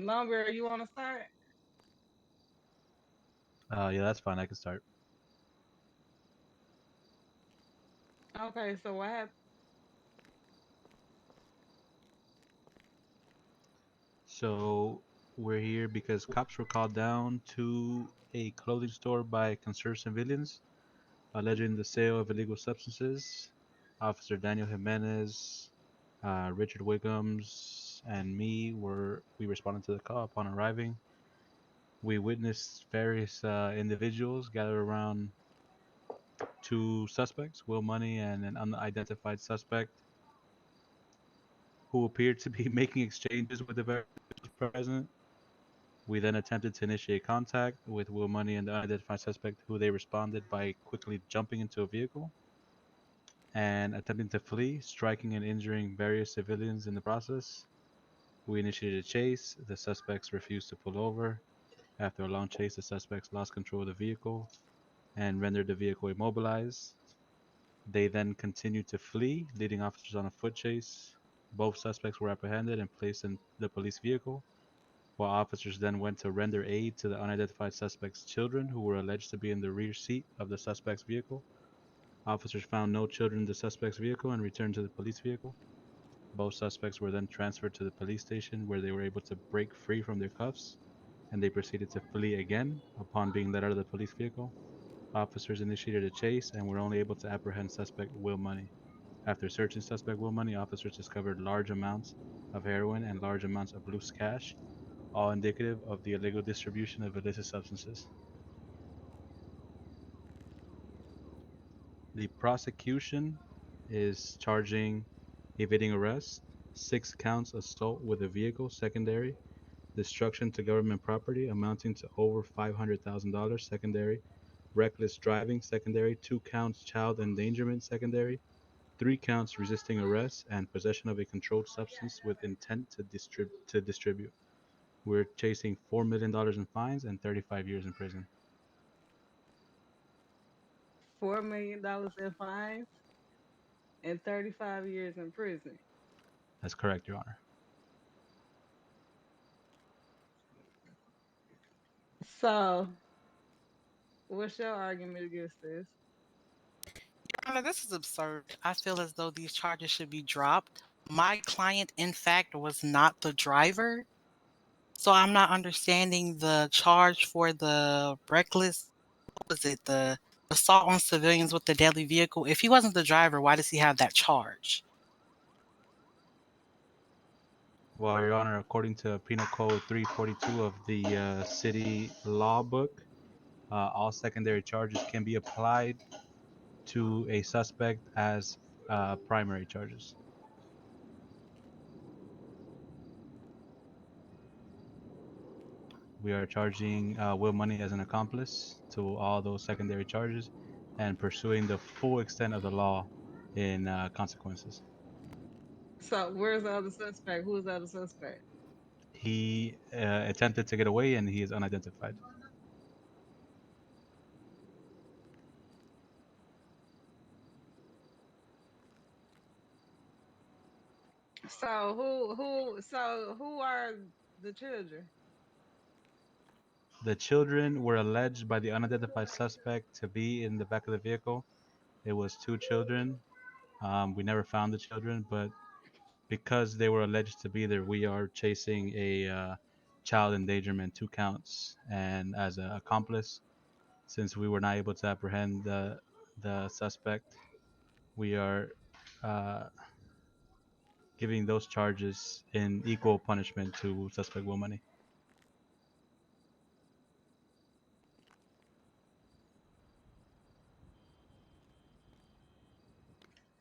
Lumber, you want to start? Yeah, that's fine. I can start. Okay, so what happened? So we're here because cops were called down to a clothing store by concerned civilians alleging the sale of illegal substances. Officer Daniel Jimenez, Richard Wiggums, and we responded to the call upon arriving. We witnessed various individuals gather around two suspects, Will Money and an unidentified suspect, who appeared to be making exchanges with the various individuals present. We then attempted to initiate contact with Will Money and the unidentified suspect, who they responded by quickly jumping into a vehicle and attempting to flee, striking and injuring various civilians in the process. We initiated a chase. The suspects refused to pull over. After a long chase, the suspects lost control of the vehicle and rendered the vehicle immobilized. They then continued to flee, leading officers on a foot chase. Both suspects were apprehended and placed in the police vehicle, while officers then went to render aid to the unidentified suspect's children, who were alleged to be in the rear seat of the suspect's vehicle. Officers found no children in the suspect's vehicle and returned to the police vehicle. Both suspects were then transferred to the police station, where they were able to break free from their cuffs, and they proceeded to flee again upon being let out of the police vehicle. Officers initiated a chase and were only able to apprehend suspect Will Money. After searching suspect Will Money, officers discovered large amounts of heroin and large amounts of loose cash, all indicative of the illegal distribution of illicit substances. The prosecution is charging evading arrest, 6 counts assault with a vehicle, secondary, destruction to government property amounting to over $500,000, secondary, reckless driving, secondary, 2 counts child endangerment, secondary, 3 counts resisting arrest, and possession of a controlled substance with intent to distribute. We're chasing $4 million in fines and 35 years in prison. $4 million in fines and 35 years in prison. That's correct, Your Honor. So, what's your argument against this? Your Honor, this is absurd. I feel as though these charges should be dropped. My client, in fact, was not the driver. So I'm not understanding the charge for the reckless, what was it, the assault on civilians with the deadly vehicle. If he wasn't the driver, why does he have that charge? Well, Your Honor, according to Penal Code 342 of the city law book, all secondary charges can be applied to a suspect as primary charges. We are charging Will Money as an accomplice to all those secondary charges and pursuing the full extent of the law in consequences. So, where's the other suspect? Who's the other suspect? He attempted to get away and he is unidentified. So who are the children? The children were alleged by the unidentified suspect to be in the back of the vehicle. It was two children. We never found the children, but because they were alleged to be there, we are chasing a child endangerment, 2 counts, and as an accomplice, since we were not able to apprehend the suspect, we are uh, giving those charges in equal punishment to suspect Will Money.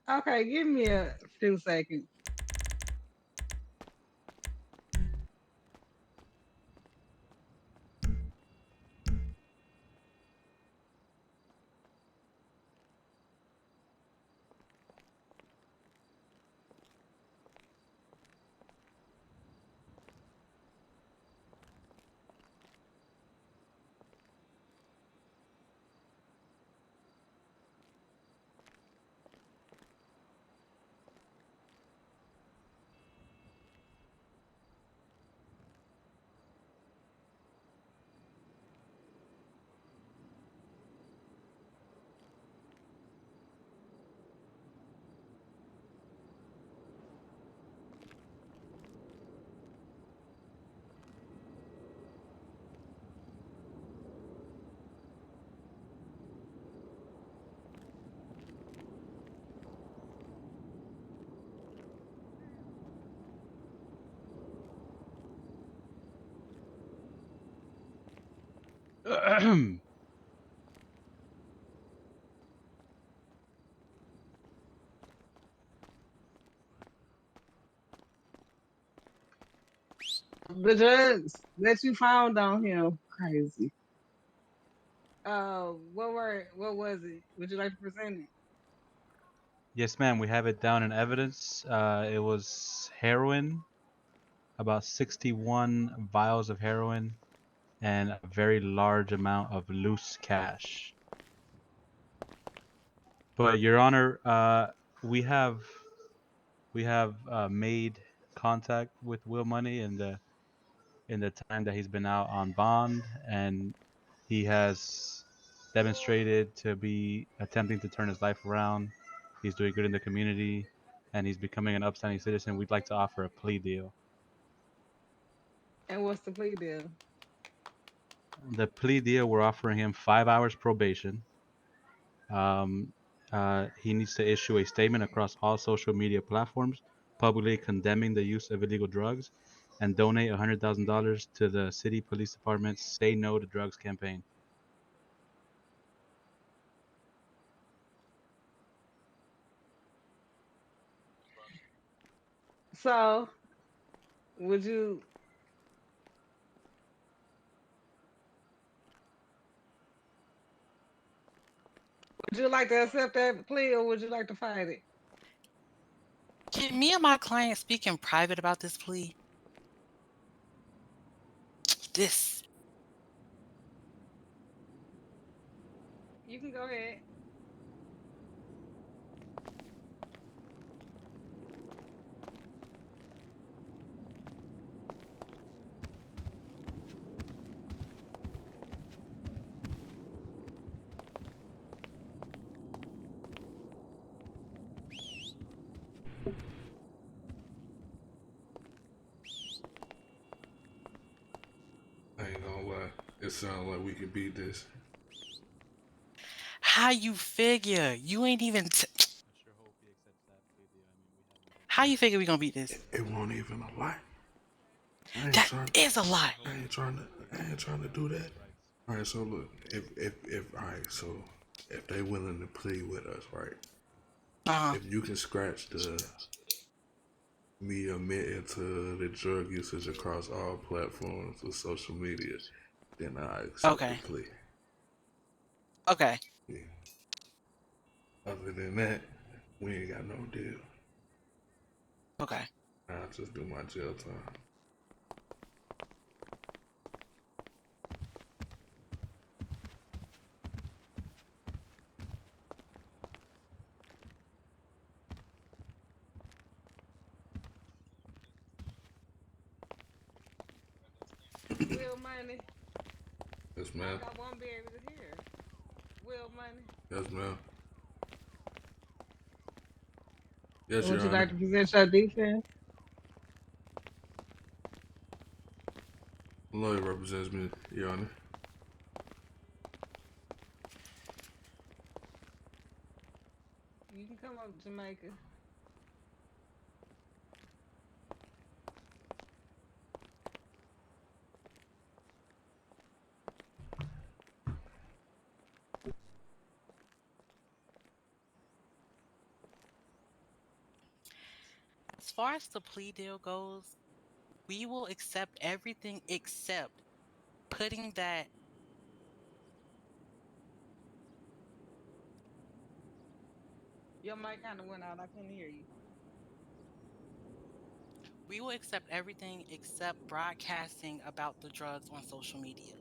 Okay, give me a few seconds. The drugs that you found on him, crazy. What was it? Would you like to present it? Yes, ma'am. We have it down in evidence. It was heroin, about 61 vials of heroin, and a very large amount of loose cash. But Your Honor, we have made contact with Will Money in the time that he's been out on bond, and he has demonstrated to be attempting to turn his life around. He's doing good in the community, and he's becoming an upstanding citizen. We'd like to offer a plea deal. And what's the plea deal? The plea deal, we're offering him 5 hours probation. Um, he needs to issue a statement across all social media platforms publicly condemning the use of illegal drugs and donate $100,000 to the city police department's Say No to Drugs campaign. So, would you would you like to accept that plea, or would you like to fight it? Can me and my client speak in private about this plea? This. You can go ahead. I ain't gonna lie. It sounds like we can beat this. How you figure? You ain't even. I sure hope he accepts that plea deal. I mean, we haven't done How you figure we gonna beat this? It won't even a lie. I ain't That trying. is a lie. I ain't trying to. I ain't trying to do that. All right. So look, if all right. So if they willing to plead with us, right? Uh-huh. If you can scratch the me admitting to the drug usage across all platforms of social media, then I accept Okay. the plea. Okay. Yeah. Other than that, we ain't got no deal. Okay. I'll just do my jail time. Will Money. Yes, ma'am. I won't be able to hear. Will Money. Yes, ma'am. Yes, Would Your you Honor. like to present your defense? Lawyer represents me, Your Honor. You can come up, Jamaica. As far as the plea deal goes, we will accept everything except putting that. Your mic kind of went out. I couldn't hear you. We will accept everything except broadcasting about the drugs on social media.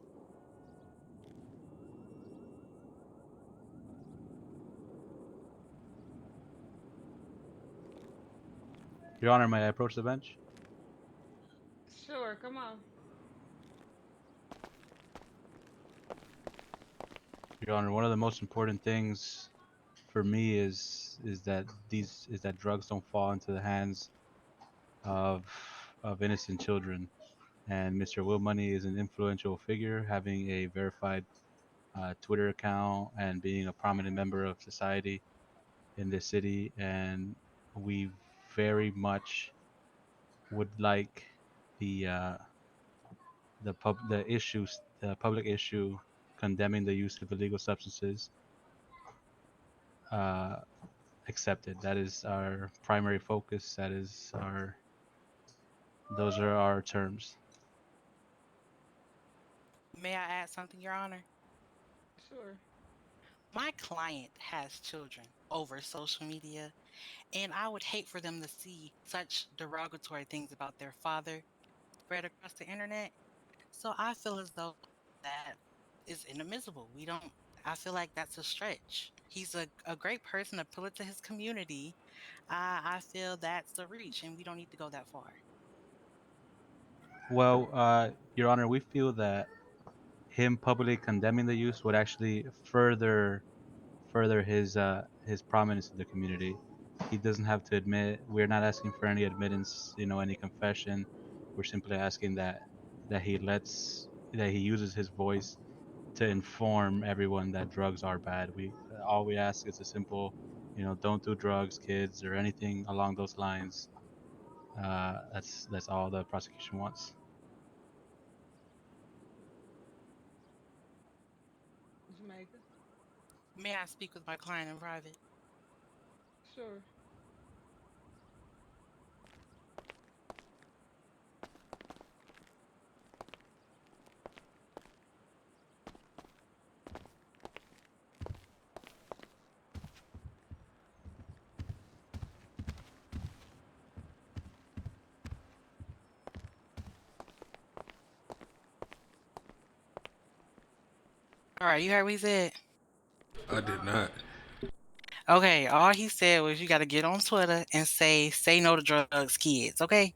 Your Honor, may I approach the bench? Sure, come on. Your Honor, one of the most important things for me is that drugs don't fall into the hands of innocent children. And Mr. Will Money is an influential figure, having a verified Twitter account and being a prominent member of society in this city. And we very much would like the the public issue condemning the use of illegal substances uh, accepted. That is our primary focus. Those are our terms. May I add something, Your Honor? Sure. My client has children over social media, and I would hate for them to see such derogatory things about their father spread across the internet. So I feel as though that is inadmissible. We don't, I feel like that's a stretch. He's a great person, a pillar to his community. I feel that's a reach, and we don't need to go that far. Well, Your Honor, we feel that him publicly condemning the use would actually further his prominence in the community. He doesn't have to admit. We're not asking for any admittance, any confession. We're simply asking that he uses his voice to inform everyone that drugs are bad. We All we ask is a simple, don't do drugs, kids, or anything along those lines. That's all the prosecution wants. Jamaica. May I speak with my client in private? Sure. All right, you heard what he said? I did not. Okay, all he said was you got to get on Twitter and say no to drugs, kids, okay?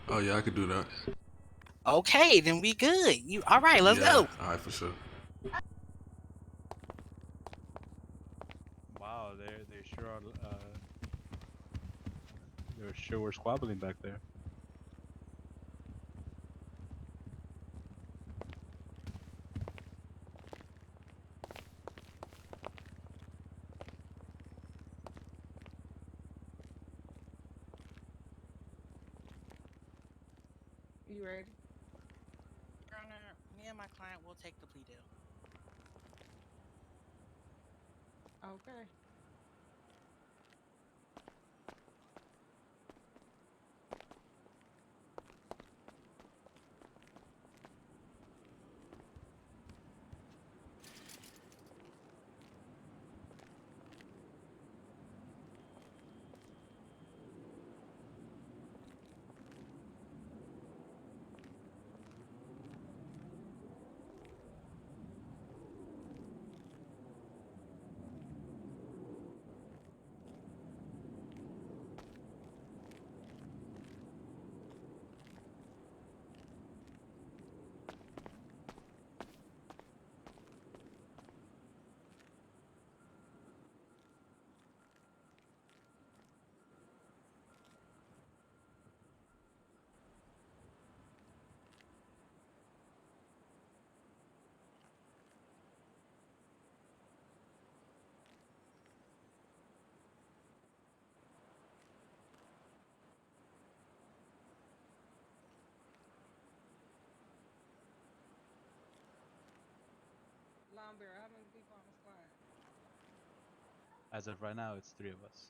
Oh yeah, I could do that. Okay, then we good. You all right, let's Yeah, go. all right, for sure. Wow, they sure are. They sure were squabbling back there. You ready? Your Honor, me and my client will take the plea deal. Okay. Long Bear, how many people on the squad? As of right now, it's three of us.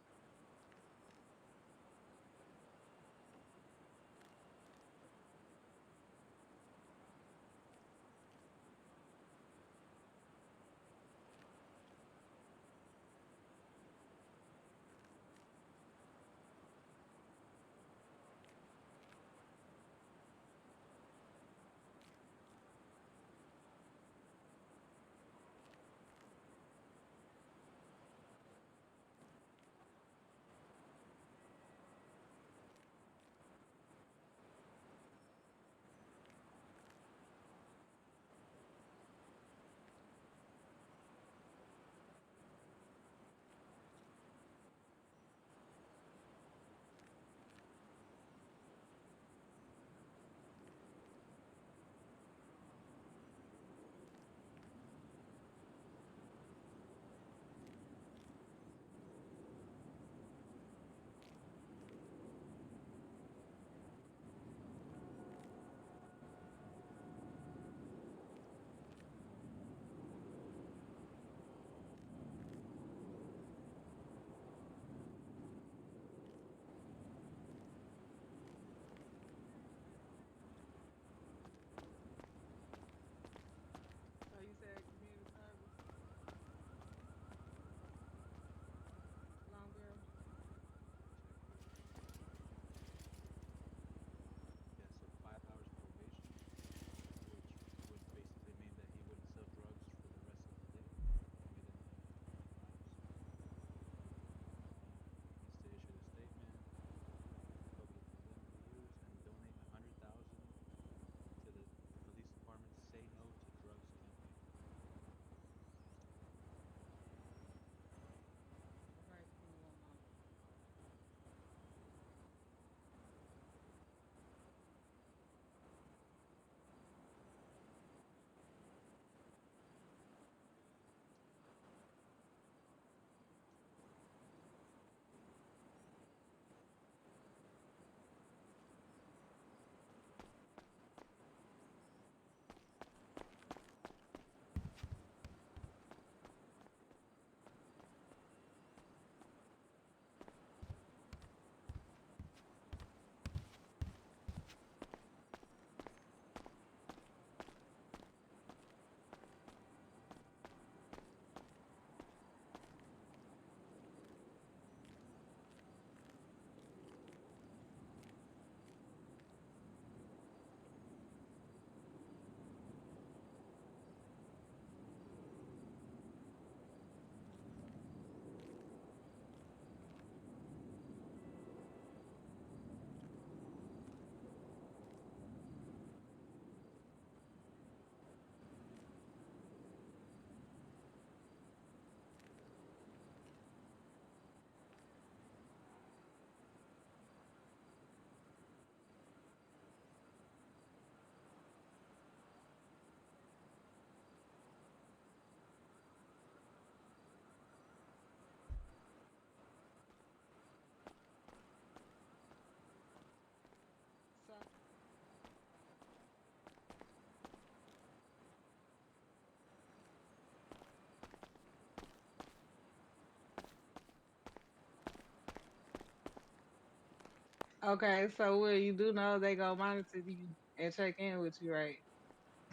Okay, so Will, you do know they go monitor you and check in with you, right?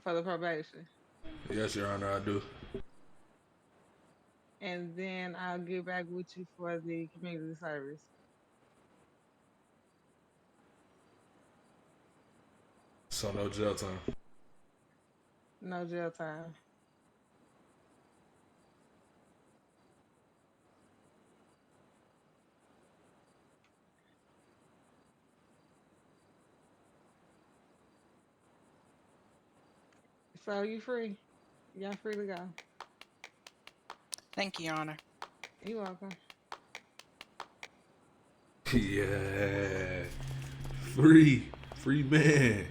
For the probation. Yes, Your Honor, I do. And then I'll get back with you for the community service. So no jail time. No jail time. So you free. Y'all free to go. Thank you, Your Honor. You welcome. Yeah. Free man.